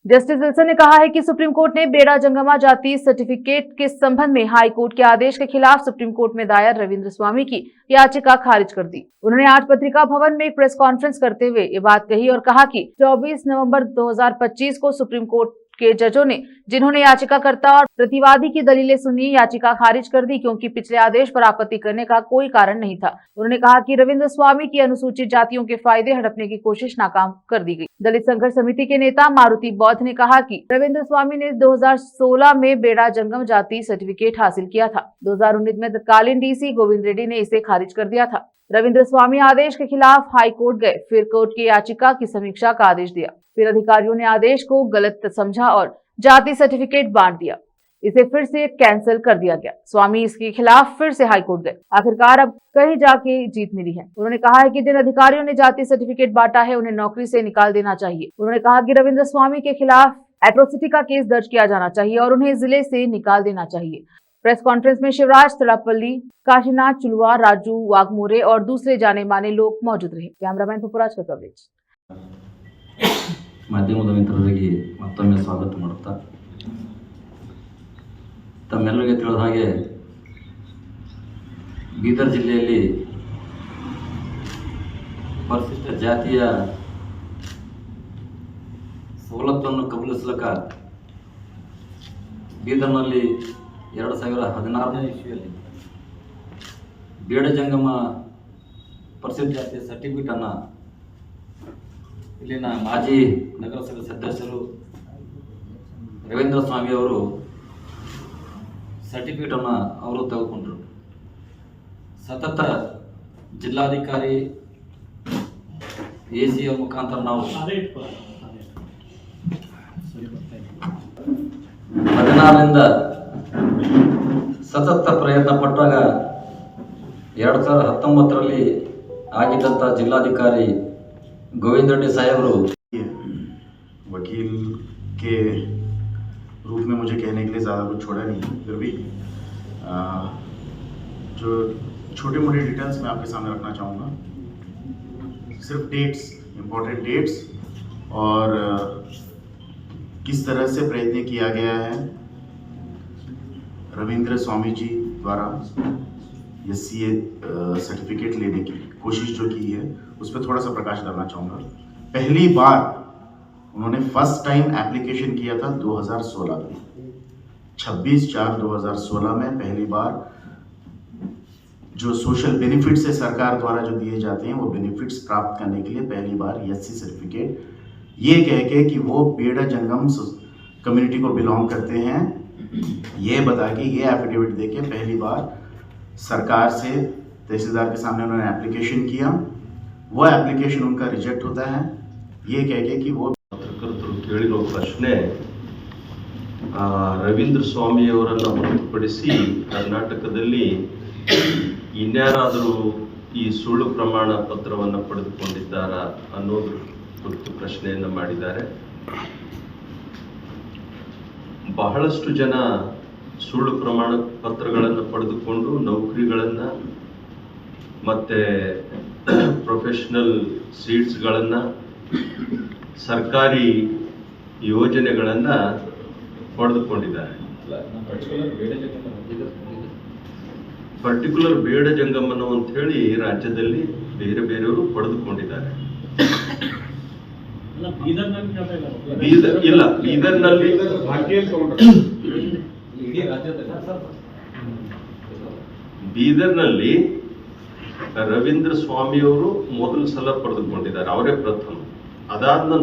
Justice Wilson ने कहा है कि सुप्रीम कोर्ट ने बेड़ा जंगमा जाति सर्टिफिकेट के संबंध में हाई कोर्ट के आदेश के खिलाफ सुप्रीम कोर्ट में दायर रविंद्र स्वामी की याचिका खारिज कर दी। उन्होंने आज पत्रिका भवन में एक प्रेस कॉन्फ्रेंस करते हुए ये बात कही और कहा कि 24 नवंबर 2025 को सुप्रीम कोर्ट के जजों ने जिन्होंने याचिकाकर्ता और प्रतिवादी की दलीलें सुनी, याचिका खारिज कर दी क्योंकि पिछले आदेश पर आपत्ति करने का कोई कारण नहीं था। उन्होंने कहा कि रविंद्र स्वामी की अनुसूचित जातियों के फायदे हड़पने की कोशिश नाकाम कर दी गई। दलित संघर्ष समिति के नेता मारुति बौद्ध ने कहा कि रविंद्र स्वामी ने 2016 में बेड़ा जंगम जाति सर्टिफिकेट हासिल किया था। 2019 में तत्कालीन डीसी गोविंद रेड्डी ने इसे खारिज कर दिया था। रविंद्र स्वामी आदेश के खिलाफ हाई कोर्ट गए, फिर कोर्ट की याचिका की समीक्षा का आदेश दिया, फिर अधिकारियों ने आदेश को गलत समझा और जाति सर्टिफिकेट बांट दिया। इसे फिर से कैंसिल कर दिया गया। स्वामी इसके खिलाफ फिर से हाई कोर्ट गए। आखिरकार अब कहीं जाके जीत मिली है। उन्होंने कहा है कि जिन अधिकारियों ने जाति सर्टिफिकेट बांटा है उन्हें नौकरी से निकाल देना चाहिए। उन्होंने कहा कि रविंद्र स्वामी के खिलाफ एट्रोसिटी का केस दर्ज किया जाना चाहिए और उन्हें जिले से निकाल देना चाहिए। प्रेस कॉन्फ्रेंस में शिवराज तड़ापल्ली, काशीनाथ चुलवा, राजू वाघमोरे और दूसरे जाने माने लोग मौजूद रहे। कैमरामैन पुपराज का कवरेज। ಮಾಧ್ಯಮದ ಮಿತ್ರರಿಗೆ ಮತ್ತೊಮ್ಮೆ ಸ್ವಾಗತ ಮಾಡುತ್ತಾ, ತಮ್ಮೆಲ್ಲರಿಗೆ ತಿಳಿದ ಹಾಗೆ ಬೀದರ್ ಜಿಲ್ಲೆಯಲ್ಲಿ ಪರಿಶಿಷ್ಟ ಜಾತಿಯ ಸವಲತ್ತನ್ನು ಕಬಳಿಸಲಿಕ್ಕೆ ಬೀದರ್ನಲ್ಲಿ 2016ನೇ ಇಸ್ವಿಯಲ್ಲಿ ಬೇಡ ಜಂಗಮ ಪರಿಶಿಷ್ಟ ಜಾತಿಯ ಸರ್ಟಿಫಿಕೇಟನ್ನು ಇಲ್ಲಿನ ಮಾಜಿ ನಗರಸಭೆ ಸದಸ್ಯರು ರವೀಂದ್ರ ಸ್ವಾಮಿ ಅವರು ಸರ್ಟಿಫಿಕೇಟನ್ನು ಅವರು ತೆಗೆದುಕೊಂಡರು. ಸತತ ಜಿಲ್ಲಾಧಿಕಾರಿ ಎ ಸಿ ಮುಖಾಂತರ ನಾವು 14ರಿಂದ ಸತತ ಪ್ರಯತ್ನ ಪಟ್ಟಾಗ 2019ರಲ್ಲಿ ಆಗಿದ್ದಂಥ ಜಿಲ್ಲಾಧಿಕಾರಿ गोविंद रेड्डी साहब वकील के रूप में मुझे कहने के लिए ज़्यादा कुछ छोड़ा नहीं, फिर भी जो छोटे मोटे डिटेल्स मैं आपके सामने रखना चाहूँगा। सिर्फ डेट्स, इम्पोर्टेंट डेट्स और किस तरह से प्रयत्न किया गया है रविंद्र स्वामी जी द्वारा SCA सर्टिफिकेट लेने की कोशिश जो की है उस पर थोड़ा सा प्रकाश डालना चाहूँगा। पहली बार उन्होंने फर्स्ट टाइम एप्लीकेशन किया था 2016 में, 26/4/2016 में पहली बार जो सोशल बेनिफिट्स है सरकार द्वारा जो दिए जाते हैं वो बेनिफिट्स प्राप्त करने के लिए पहली बार SC सर्टिफिकेट ये कह के कि वो बेड़ा जंगम कम्युनिटी को बिलोंग करते हैं, ये बता के ये एफिडेविट दे के पहली बार सरकार से तहसीलदार के सामने उन्होंने एप्लीकेशन किया। वो एप्लीकेशन उनका रिजेक्ट होता है, ये कह के कि वो ಪತ್ರಕರ್ತರು ಕೇಳಿರೋ ಪ್ರಶ್ನೆ ರವೀಂದ್ರ ಸ್ವಾಮಿ ಅವರನ್ನು ಹೊರತುಪಡಿಸಿ ಕರ್ನಾಟಕದಲ್ಲಿ ಇನ್ಯಾರಾದರೂ ಈ ಸುಳ್ಳು ಪ್ರಮಾಣ ಪತ್ರವನ್ನು ಪಡೆದುಕೊಂಡಿದ್ದಾರಾ ಅನ್ನೋದು ಕುರಿತು ಪ್ರಶ್ನೆಯನ್ನು ಮಾಡಿದ್ದಾರೆ. ಬಹಳಷ್ಟು ಜನ ಸುಳ್ಳು ಪ್ರಮಾಣ ಪತ್ರಗಳನ್ನು ಪಡೆದುಕೊಂಡು ನೌಕರಿಗಳನ್ನು ಮತ್ತು ಪ್ರೊಫೆಷನಲ್ ಸೀಟ್ಸ್ಗಳನ್ನು ಸರ್ಕಾರಿ ಯೋಜನೆಗಳನ್ನು ಪಡೆದುಕೊಂಡಿದ್ದಾರೆ. ಪರ್ಟಿಕ್ಯುಲರ್ ಬೇಡ ಜಂಗಮನು ಅಂತ ಹೇಳಿ ರಾಜ್ಯದಲ್ಲಿ ಬೇರೆ ಬೇರೆಯವರು ಪಡೆದುಕೊಂಡಿದ್ದಾರೆ. ಬೀದರ್ನಲ್ಲಿ ರವೀಂದ್ರ ಸ್ವಾಮಿ ಅವರು ಮೊದಲ ಸಲ ಪಡೆದುಕೊಂಡಿದ್ದಾರೆ, ಅವರೇ ಪ್ರಥಮ. ಅದಾದ